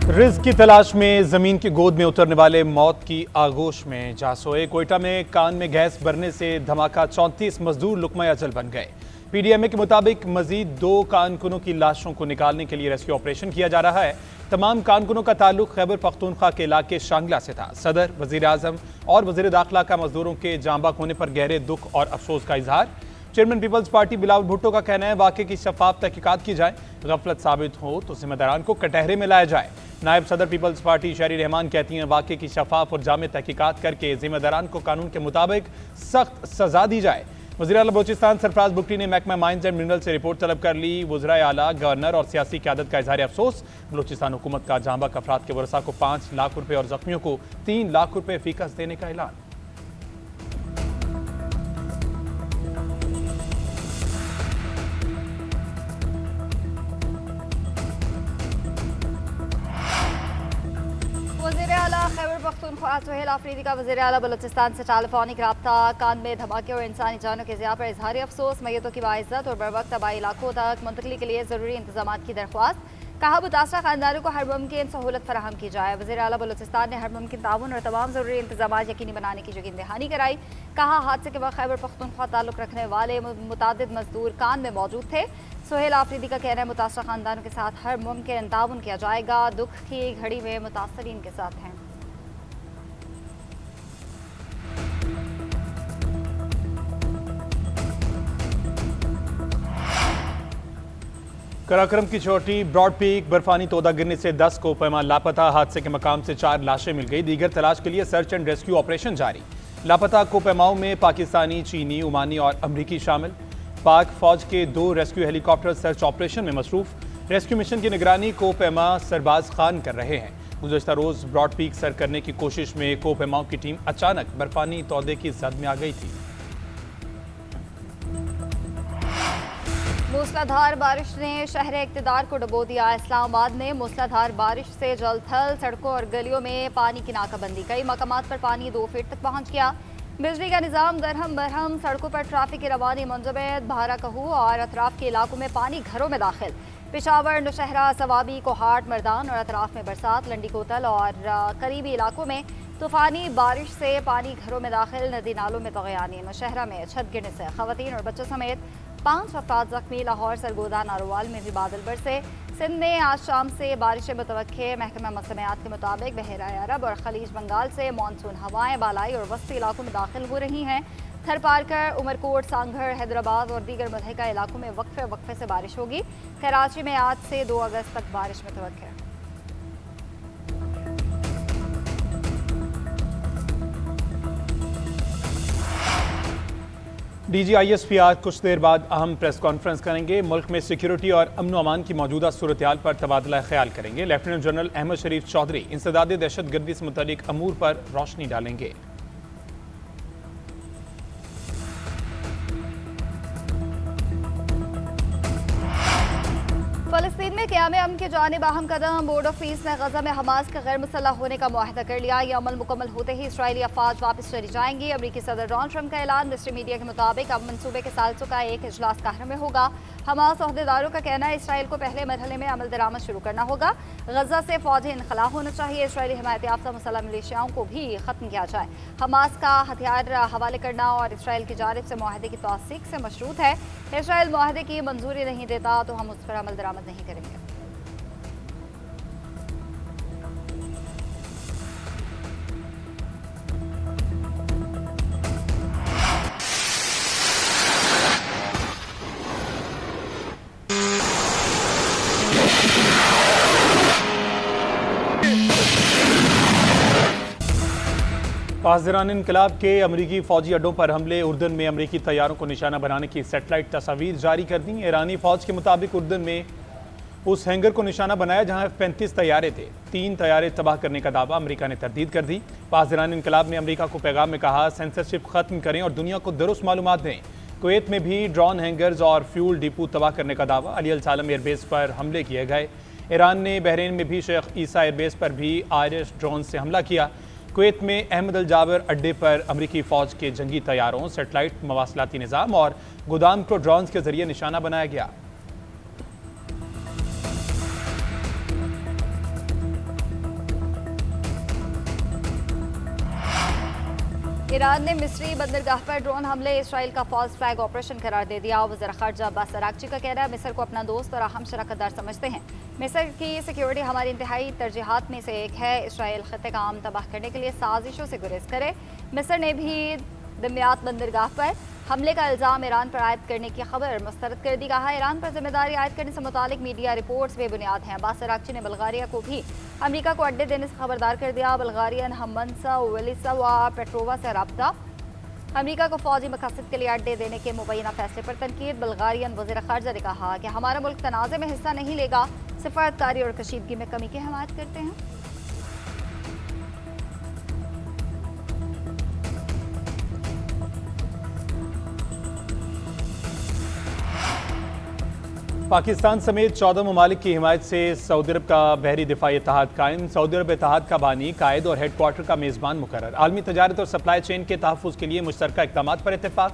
रिज्क की तलाश में जमीन की गोद में उतरने वाले मौत की आगोश में जा सोए। कोयटा में कान में गैस भरने से धमाका, 34 मजदूर लुकमा अजल बन गए। पीडीएमए के मुताबिक मजीद 2 कारकुनों की लाशों को निकालने के लिए रेस्क्यू ऑपरेशन किया जा रहा है। तमाम कारकुनों का ताल्लुक खैबर पख्तूनख्वा के इलाके शांगला से था। सदर, वजीर आजम और वजीर दाखिला का मजदूरों के जांबाक होने पर गहरे दुख और अफसोस का इजहार। चेयरमैन पीपल्स पार्टी बिलावल भुट्टो का कहना है वाक़े की शफाफ तहकीकात की जाए, गफलत साबित हो तो जिम्मेदारान को कटहरे में लाया जाए। नायब सदर पीपल्स पार्टी शहरी रहमान कहती हैं वाक़े की शफाफ और जामे तहकीकात करके जिम्मेदारान को कानून के मुताबिक सख्त सजा दी जाए। वज़ीर आला बलूचिस्तान सरफराज बुगटी ने महकमा माइंस एंड मिनरल से रिपोर्ट तलब कर ली। वज़राए आला, गवर्नर और सियासी क़यादत का इज़हार अफसोस। बलूचिस्तान हुकूमत का जांबाक अफराद के वरसा को 5 लाख रुपये और जख्मियों को 3 लाख रुपये फीकस देने का ऐलान। वज़ीर आला खैबर पख्तूनख्वा सुहेल आफरीदी का वज़ीर आला बलूचिस्तान से टेलीफोनिक रब्ता। कान में धमाके और इंसानी जानों के ज़िया पर इजहार अफसोस। मैयतों की बाइज़्ज़त और बरवक्त तबाही इलाकों तक मुंतकली के लिए ज़रूरी इंतजाम की दरख्वास्त। कहा मुतासरा खानदानों को हर मुमकिन सहूलत फराहम की जाए। वज़ीर आला बलूचिस्तान ने हर मुमकिन ताउन और तमाम ज़रूरी इंतजाम यकीनी बनाने की यकीन दहानी कराई। कहा हादसे के वक्त खैबर पख्तूनख्वा ताल्लुक़ रखने वाले मुतादिद मजदूर कान में मौजूद थे। सुहेल आफरीदी का कहना है मुतासरा खानदानों के साथ हर मुमकिन ताउन किया जाएगा। दुख की घड़ी में मुतासरीन के साथ हैं। कराक्रम की चोटी ब्रॉड पीक बर्फानी तोदा गिरने से 10 को पैमा लापता। हादसे के मकाम से 4 लाशें मिल गई। दीगर तलाश के लिए सर्च एंड रेस्क्यू ऑपरेशन जारी। लापता को पैमाओं में पाकिस्तानी, चीनी, ओमानी और अमरीकी शामिल। पाक फौज के 2 रेस्क्यू हेलीकॉप्टर सर्च ऑपरेशन में मसरूफ। रेस्क्यू मिशन की निगरानी को पैमा सरबाज खान कर रहे हैं। गुज़श्ता रोज़ ब्रॉड पीक सर करने की कोशिश में को पैमाओं की टीम अचानक बर्फानी तौदे की जद में आ गई थी। मूसलाधार बारिश ने शहर इक़्तिदार को डुबो दिया। इस्लामाबाद में मूसलाधार बारिश से जल थल, सड़कों और गलियों में पानी की नाकाबंदी। कई मकामात पर पानी 2 फीट तक पहुंच गया। बिजली का निज़ाम दरहम बरहम। सड़कों पर ट्रैफिक की रवानी मुंजमद। भारा कहू और अतराफ के इलाकों में पानी घरों में दाखिल। पेशावर, नौशहरा, सवाबी, कोहाट, मर्दान और अतराफ में बरसात। लंडी कोतल और करीबी इलाकों में तूफानी बारिश से पानी घरों में दाखिल। नदी नालों में तग़यानी। नौशहरा में छत गिरने से खवातीन और बच्चों समेत 5 अफराद जख्मी। लाहौर, सरगोदा, नारोवाल में भी बादल बरसे। सिंध में आज शाम से बारिशें मुतवक्के। महकमा मौसमियात के मुताबिक बहरा अरब और खलीज बंगाल से मानसून हवाएं बालाई और वस्ती इलाकों में दाखिल हो रही हैं। थरपारकर, उमरकोट, सांगढ़, हैदराबाद और दीगर मुल्हिका इलाकों में वक्फे वक्फे से बारिश होगी। कराची में आज से 2 अगस्त तक बारिश मुतवक्के है। DGISP आज कुछ देर बाद अहम प्रेस कॉन्फ्रेंस करेंगे। मुल्क में सिक्योरिटी और अमन अमान की मौजूदा सूरत हाल पर तबादला ख्याल करेंगे। लेफ्टिनेंट जनरल अहमद शरीफ चौधरी इंसदाद दहशत गर्दी से मुतल्लिक अमूर पर रोशनी डालेंगे। फ़लस्तीन में क़याम अमन की जानिब अहम कदम। बोर्ड ऑफ पीस ने गजा में हमास के गैर मुसल्लह होने का मुआहदा कर लिया। यह अमल मुकम्मल होते ही इसराइली अफवाज वापस चली जाएंगी। अमरीकी सदर डोनाल्ड ट्रंप का ऐलान। मिस्री मीडिया के मुताबिक अब मनसूबे के सालसों का एक इजलास काहिरा में होगा। हमास अहदेदारों का कहना है इसराइल को पहले मरहले में अमल दरामद शुरू करना होगा। गजा से फौजी इनखला होना चाहिए। इसराइली हिमायत याफ्ता मुसल्लह मिलिशियाओं को भी खत्म किया जाए। हमास का हथियार हवाले करना और इसराइल की जानिब से मुआहदे की तौसीक से मशरूत है। इसराइल मुआहदे की मंजूरी नहीं देता तो हम उस पर अमल दरामद नहीं करेंगे। पासदारान इनकलाब के अमरीकी फौजी अड्डों पर हमले। उर्दन में अमरीकी तैयारों को निशाना बनाने की सेटेलाइट तस्वीर जारी कर दी। ईरानी फौज के मुताबिक उर्दन में उस हैंगर को निशाना बनाया जहां 35 तैयारे थे। 3 तैयारे तबाह करने का दावा अमरीका ने तरदीद कर दी। पासदारान इनकलाब ने अमरीका को पैगाम में कहा सेंसरशिप खत्म करें और दुनिया को दुरुस्त मालूमात दें। कुवैत में भी ड्रोन हैंगर्स और फ्यूल डिपो तबाह करने का दावा। अली अल सालम एयरबेस पर हमले किए गए। ईरान ने बहरीन में भी शेख ईसा एयरबेस पर भी आयरिश ड्रोन से हमला किया। कुवैत में अहमद अल जाबर अड्डे पर अमरीकी फ़ौज के जंगी तैयारों, सेटेलाइट मवासलाती निज़ाम और गोदाम को ड्रोन के जरिए निशाना बनाया गया। ईरान ने मिस्री बंदरगाह पर ड्रोन हमले इसराइल का फॉल्स फ्लैग ऑपरेशन करार दे दिया। वज़ीर ख़ारजा अब्बास अरागची का कहना है मिस्र को अपना दोस्त और अहम शराकतदार समझते हैं। मिस्र की सिक्योरिटी हमारी इंतहाई तरजीहात में से एक है। इसराइल खत्ते का आम तबाह करने के लिए साजिशों से गुरेज करे। मिस्र ने भी दमियात बंदरगाह पर हमले का इल्ज़ाम ईरान पर आयद करने की खबर मुस्तरद कर दी। कहा ईरान पर जिम्मेदारी आयद करने से मुतालिक मीडिया रिपोर्ट्स बेबुनियाद हैं। अब्बास अरागची ने बल्गारिया को भी अमेरिका को अड्डे देने से खबरदार कर दिया। बल्गारियन हमनसा वेलिसा व पेट्रोवा से रब्ता अमेरिका को फौजी मकसद के लिए अड्डे देने के मुबैना फैसले पर तनकीद। बल्गारियन वज़ीर ख़ारजा ने कहा कि हमारा मुल्क तनाज़े में हिस्सा नहीं लेगा, सिफारतकारी और कशीदगी में कमी की हिमायत करते हैं। पाकिस्तान समेत 14 ममालिक की हिमायत से सऊदी अरब का बहरी दिफाई इत्तेहाद कायम। सऊदी अरब इत्तेहाद का बानी, कायद और हेडक्वार्टर का मेज़बान मुकर्रर। आलमी तजारत और सप्लाई चेन के तहफ़्फ़ुज़ के लिए मुश्तरका इक़दामात पर इत्तेफाक।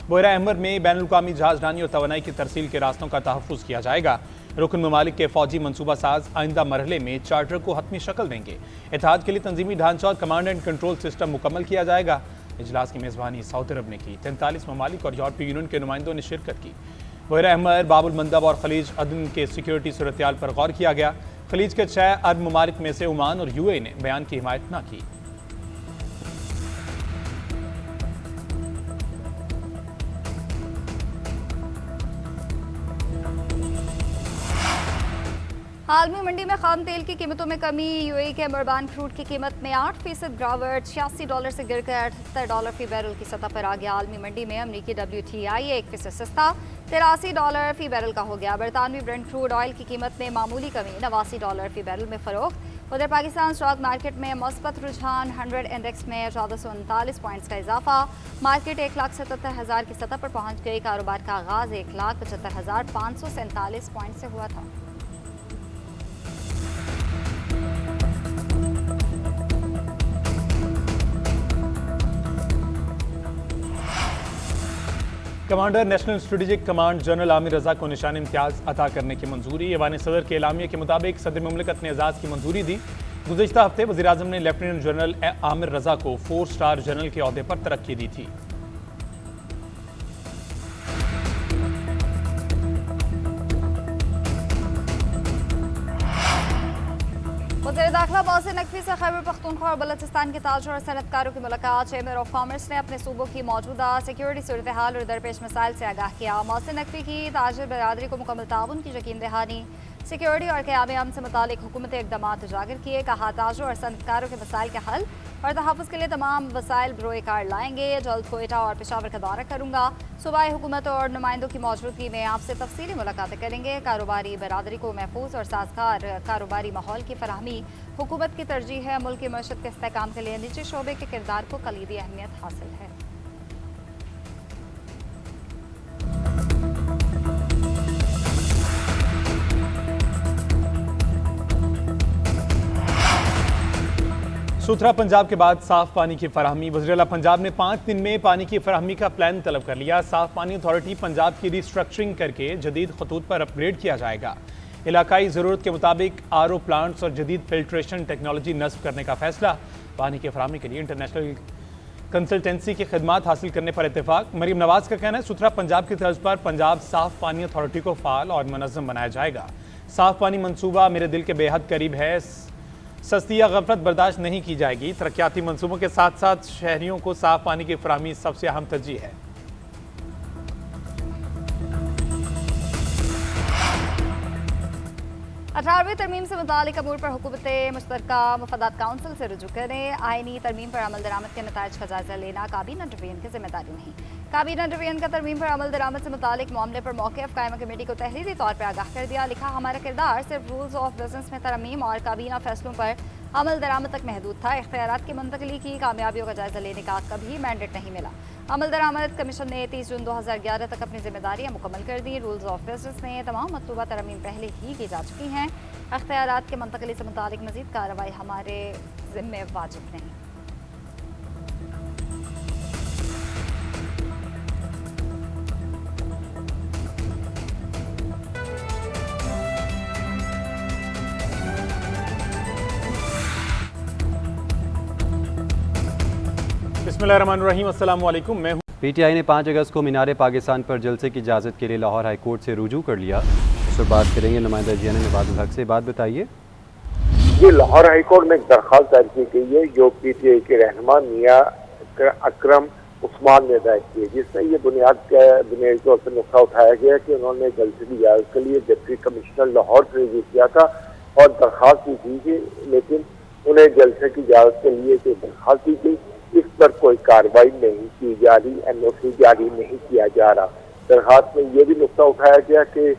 बहरा अहमर में बैनुल-अक़वामी जहाज़रानी और तवानाई की तरसील के रास्तों का तहफ़्फ़ुज़ किया जाएगा। रुकन ममालिक के फ़ौजी मनसूबा साज आइंदा मरहले में चार्टर को हतमी शक्ल देंगे। इत्तेहाद के लिए तंजीमी ढांचा और कमांड एंड कंट्रोल सिस्टम मुकम्मल किया जाएगा। इजलास की मेज़बानी सऊदी अरब ने की। 43 ममालिक और यूरोपीय यूनियन के नुमाइंदों ने शिरकत की। बहरा अहमर, बाबुल मंदब और खलीज अदन के सिक्योरिटी सूरत-ए-हाल पर गौर किया गया। खलीज के 6 अरब ममालिक में से ओमान और यूएई ने बयान की हिमायत न की। आलमी मंडी में खाम तेल की कीमतों में कमी। यूएई के मरबान क्रूड की कीमत में 8% गिरावट, $86 से गिरकर $78 फी बैरल की सतह पर आ गया। आलमी मंडी में अमरीकी WTI 1% सस्ता $83 फी बैरल का हो गया। बरतानवी ब्रेंट क्रूड ऑयल की कीमत में मामूली कमी, $89 फी बैरल में फरोख्त। उधर पाकिस्तान स्टॉक मार्केट में मुस्बत रुझान, 100 इंडेक्स में 1439 पॉइंट्स का इजाफा। मार्केट 1,77,000 की सतह पर पहुंच गई। कारोबार का आगाज 1,75,547 पॉइंट से हुआ था। Commander national strategic command general Amir Raza को निशान इम्तियाज अता करने की मंजूरी। ईवान सदर के एलामिया के मुताबिक सदर मुमलिकत ने एजाज़ की मंजूरी दी। गुज़िश्ता हफ्ते वज़ीर आज़म ने लेफ्टिनेंट जनरल आमिर रजा को 4 स्टार जनरल के ओहदे पर तरक्की दी थी। वज़ीर दाखिला मोहसिन नकवी से खैबर पख्तूनख्वा और बलूचिस्तान के ताजर और सनतकारों की मुलाकात। चेंबर ऑफ कॉमर्स ने अपने सूबों की मौजूदा सिक्योरिटी सूरत हाल और दरपेश मसाइल से आगाह किया। मोहसिन नकवी की ताजर बरादरी को मुकम्मल ताउन की यकीन दहानी, सिक्योरिटी और क़याम अमन से मुतालिक हुकूमती इक़दामात उजागर किए। कहा ताजर और सनतकारों के मसाइल के हल और तहफ़्फ़ुज़ के लिए तमाम वसाइल बरोए कार लाएंगे। जल्द कोयटा और पेशावर का दौरा करूँगा। सूबाई हुकूमत और नुमाइंदों की मौजूदगी में आपसे तफसीली मुलाकातें करेंगे। कारोबारी बरादरी को महफूज और साजगार कारोबारी माहौल की फराहमी हुकूमत की तरजीह है। मुल्क की मईशत के इस्तेहकाम के लिए निजी शोबे के किरदार को कलीदी अहमियत हासिल है। सुथरा पंजाब के बाद साफ पानी की फराहमी। वज़ीर-ए-आला पंजाब ने 5 दिन में पानी की फराहमी का प्लान तलब कर लिया। साफ पानी अथॉरिटी पंजाब की रिस्ट्रक्चरिंग करके जदीद खतूत पर अपग्रेड किया जाएगा। इलाकाई ज़रूरत के मुताबिक RO प्लांट्स और जदीद फिल्ट्रेशन टेक्नोलॉजी नस्ब करने का फैसला। पानी की फराहमी के लिए इंटरनेशनल कंसल्टेंसी की खिदमात हासिल करने पर इत्तेफाक। मरीम नवाज का कहना है सुथरा पंजाब की तर्ज पर पंजाब साफ पानी अथॉरिटी को फ़ाल और मुनज़्ज़म बनाया जाएगा। साफ पानी मनसूबा मेरे दिल के बेहद करीब है। सस्ती या गफलत बर्दाश्त नहीं की जाएगी। तरक्याती मनसूबों के साथ साथ शहरियों को साफ पानी की फराहमी सबसे अहम तरजीह है। 18वीं तरमीम से मुतालिक अमूर पर हुकूमत मुश्तरका मफादात काउंसिल से रुजू करें। आइनी तरमीम पर अमल दरामद के नताइज का जायजा लेना काबीना डिवीजन की जिम्मेदारी नहीं। काबीना डिवीजन का तरमीम पर अमल दरामद से मुतालिक मामले पर मौक़िफ़ कायमा कमेटी को तहरीरी तौर पर आगाह कर दिया। लिखा हमारा किरदार सिर्फ रूल्स ऑफ बिजनेस में तरमीम और काबीना फैसलों पर अमल दरामद तक महदूद था। इख्तियारात की मुंतकली की कामयाबियों का जायजा लेने का कभी मैंडेट नहीं मिला। अमल दरामद कमीशन ने 30 जून 2011 तक अपनी जिम्मेदारियां मुकम्मल कर दी। रूल्स ऑफ बिजनेस में तमाम मतलूबा तरमीम पहले ही की जा चुकी हैं। इख्तियारात के मुंतकली से मुतालिक मजीद कार्रवाई हमारे ज़िम्मे वाजिब नहीं। बिस्मिल्लाहिर्रहमानिर्रहीम, अस्सलाम वालेकुम। मैं हूं पीटीआई ने 5 अगस्त को मीनार पाकिस्तान पर जलसे की इजाज़त के लिए लाहौर हाई कोर्ट से रुजू कर लिया। इस पर बात करेंगे नुमाइंदा जीएनए नवाजुल हक से। बात बताइए। ये लाहौर हाई कोर्ट में एक दरख्वास्त दायर की गई है जो पीटीआई के रहनुमा मियां अकरम उस्मान ने दायर की है, जिसमें ये बुनियादी तौर पर नुक्ता उठाया गया कि उन्होंने जलसे की इजाज़त के लिए डिप्टी कमिश्नर लाहौर से रुजू किया था और दरख्वास्त भी दी थी, लेकिन उन्हें जलसे की इजाज़त के लिए जो दरख्वास्त दी गई इस पर कोई कार्रवाई नहीं की जा रही, एनओसी जारी नहीं किया जा रहा। दरख्वास्त में ये भी नुक्ता उठाया गया कि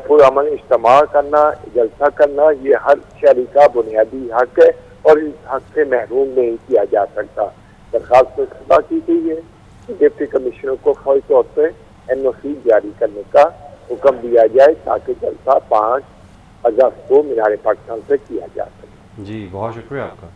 पुरअमन इज्तिमा करना, जलसा करना ये हर शहरी का बुनियादी हक है और इस हक से महरूम नहीं किया जा सकता। दरख्वास्त में सलाह की गई है कि डिप्टी कमिश्नर को फौरी तौर पर एनओसी जारी करने का हुक्म दिया जाए ताकि जलसा 5 अगस्त को मीनार पाकिस्तान से किया जा सके। जी, बहुत शुक्रिया आपका।